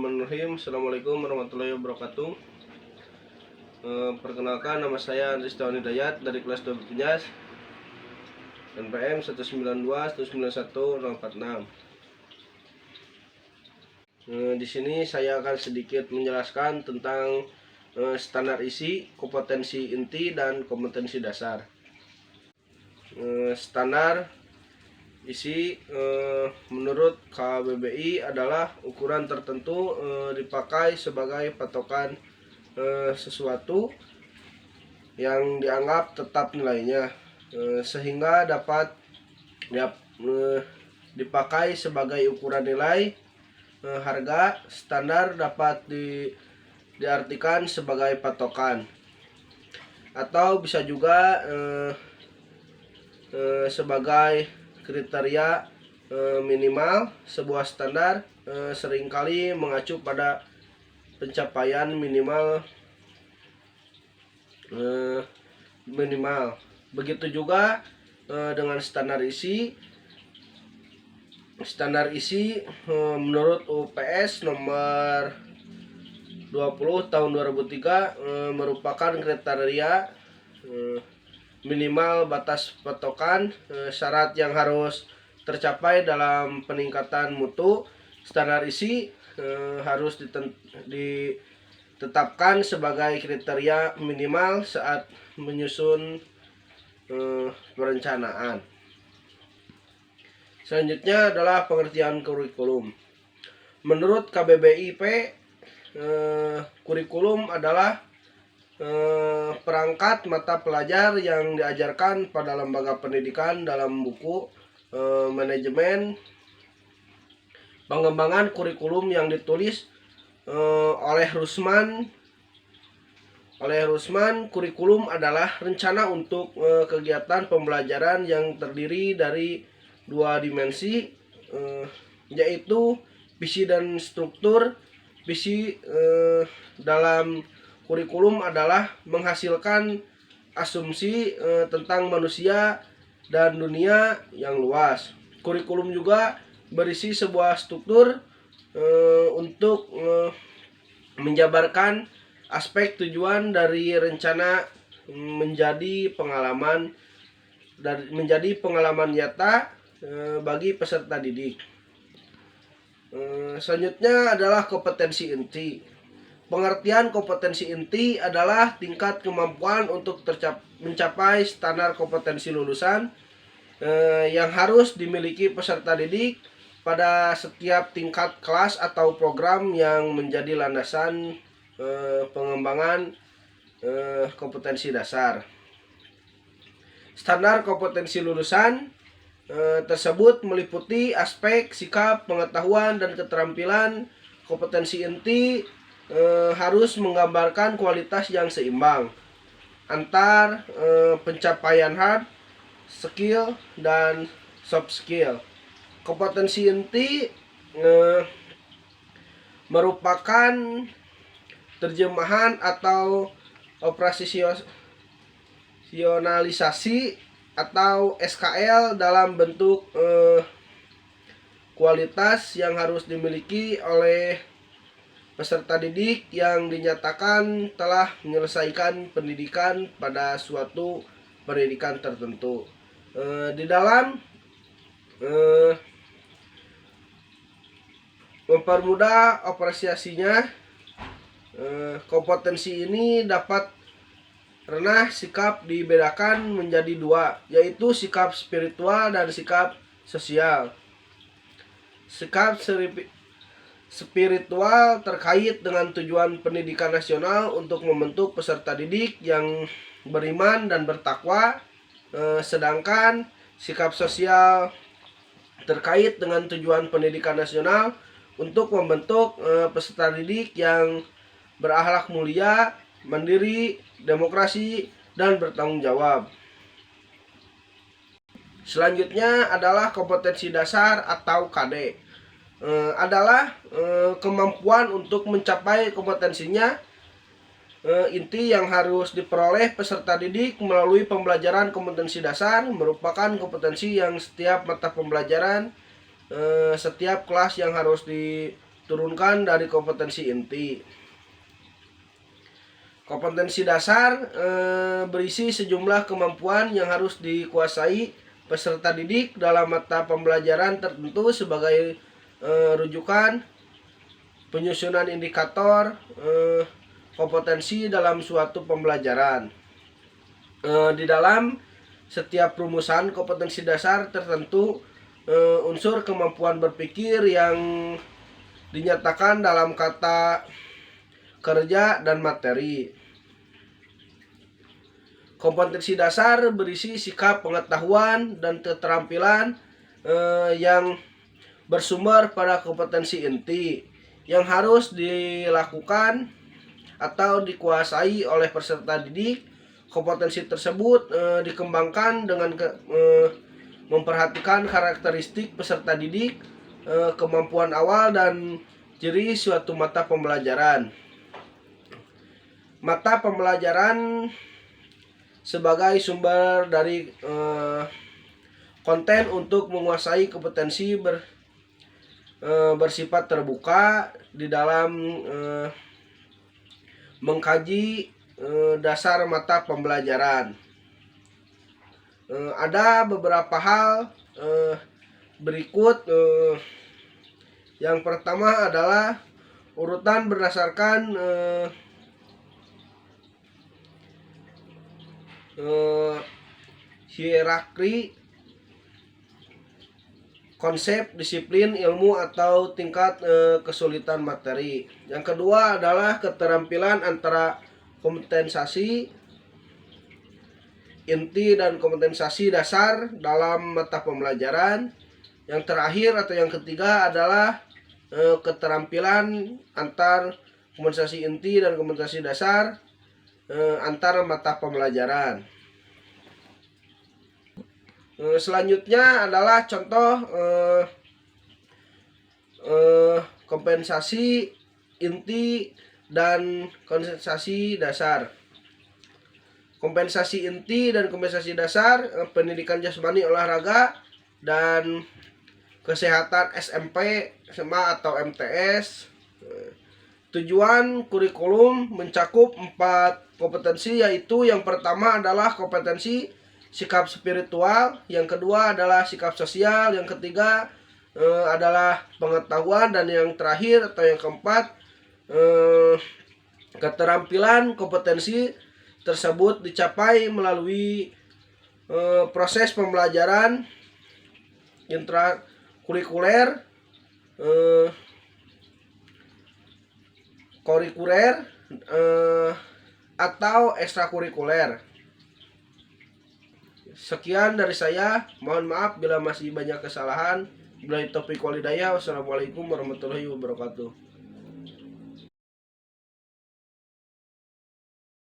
Bismillahirrahmanirrahim. Assalamualaikum warahmatullahi wabarakatuh. Perkenalkan, nama saya Andri Setiawan Hidayat dari kelas 12 Penjas NPM 192191046. Di sini saya akan sedikit menjelaskan tentang standar isi, kompetensi inti, dan kompetensi dasar. Standar isi menurut KBBI adalah ukuran tertentu dipakai sebagai patokan sesuatu yang dianggap tetap nilainya, sehingga dapat dipakai sebagai ukuran nilai. Harga standar dapat diartikan sebagai patokan, atau bisa juga sebagai kriteria minimal. Sebuah standar seringkali mengacu pada pencapaian minimal. Begitu juga dengan standar isi. Standar isi menurut UPS nomor 20 tahun 2003 merupakan kriteria minimal batas patokan syarat yang harus tercapai dalam peningkatan mutu. Standar isi harus ditetapkan sebagai kriteria minimal saat menyusun perencanaan. Selanjutnya adalah pengertian kurikulum. Menurut KBBIP, kurikulum adalah perangkat mata pelajar yang diajarkan pada lembaga pendidikan dalam buku manajemen pengembangan kurikulum yang ditulis oleh Rusman. Kurikulum adalah rencana untuk kegiatan pembelajaran yang terdiri dari dua dimensi, yaitu visi dan struktur. Visi dalam kurikulum adalah menghasilkan asumsi tentang manusia dan dunia yang luas. Kurikulum juga berisi sebuah struktur untuk menjabarkan aspek tujuan dari rencana menjadi pengalaman nyata bagi peserta didik. Selanjutnya adalah kompetensi inti. Pengertian kompetensi inti adalah tingkat kemampuan untuk mencapai standar kompetensi lulusan yang harus dimiliki peserta didik pada setiap tingkat kelas atau program yang menjadi landasan pengembangan kompetensi dasar. Standar kompetensi lulusan tersebut meliputi aspek sikap, pengetahuan, dan keterampilan. Kompetensi inti harus menggambarkan kualitas yang seimbang antar pencapaian hard skill dan soft skill. Kompetensi inti merupakan terjemahan atau operasionalisasi atau SKL dalam bentuk kualitas yang harus dimiliki oleh peserta didik yang dinyatakan telah menyelesaikan pendidikan pada suatu pendidikan tertentu. Di dalam mempermudah apresiasinya, kompetensi ini dapat karena sikap dibedakan menjadi dua, yaitu sikap spiritual dan sikap sosial. Sikap spiritual terkait dengan tujuan pendidikan nasional untuk membentuk peserta didik yang beriman dan bertakwa, sedangkan sikap sosial terkait dengan tujuan pendidikan nasional untuk membentuk peserta didik yang berakhlak mulia, mandiri, demokrasi, dan bertanggung jawab. Selanjutnya adalah kompetensi dasar atau KD. Adalah kemampuan untuk mencapai kompetensinya inti yang harus diperoleh peserta didik melalui pembelajaran kompetensi dasar. Merupakan kompetensi yang setiap mata pembelajaran, setiap kelas yang harus diturunkan dari kompetensi inti. Kompetensi dasar berisi sejumlah kemampuan yang harus dikuasai peserta didik dalam mata pembelajaran tertentu sebagai rujukan penyusunan indikator kompetensi dalam suatu pembelajaran. Di dalam setiap rumusan kompetensi dasar tertentu unsur kemampuan berpikir yang dinyatakan dalam kata kerja dan materi. Kompetensi dasar berisi sikap pengetahuan dan keterampilan yang bersumber pada kompetensi inti yang harus dilakukan atau dikuasai oleh peserta didik. Kompetensi tersebut dikembangkan dengan memperhatikan karakteristik peserta didik, kemampuan awal dan ciri suatu mata pembelajaran. Mata pembelajaran sebagai sumber dari konten untuk menguasai kompetensi bersifat terbuka di dalam mengkaji dasar mata pembelajaran. Ada beberapa hal berikut. Yang pertama adalah urutan berdasarkan hierarki konsep, disiplin, ilmu atau tingkat kesulitan materi. Yang kedua adalah keterampilan antara kompensasi inti dan kompensasi dasar dalam mata pembelajaran. Yang terakhir atau yang ketiga adalah keterampilan antar kompensasi inti dan kompensasi dasar antara mata pembelajaran. Selanjutnya adalah contoh kompensasi inti dan kompensasi dasar. Kompensasi inti dan kompensasi dasar pendidikan jasmani, olahraga dan kesehatan SMP, SMA atau MTS. Tujuan kurikulum mencakup 4 kompetensi, yaitu yang pertama adalah kompetensi sikap spiritual, yang kedua adalah sikap sosial, yang ketiga adalah pengetahuan, dan yang terakhir atau yang keempat keterampilan. Kompetensi tersebut dicapai melalui proses pembelajaran intrakurikuler, kurikuler atau ekstrakurikuler. Sekian dari saya, mohon maaf bila masih banyak kesalahan. Billahi taufiq wal hidayah. Wassalamualaikum warahmatullahi wabarakatuh.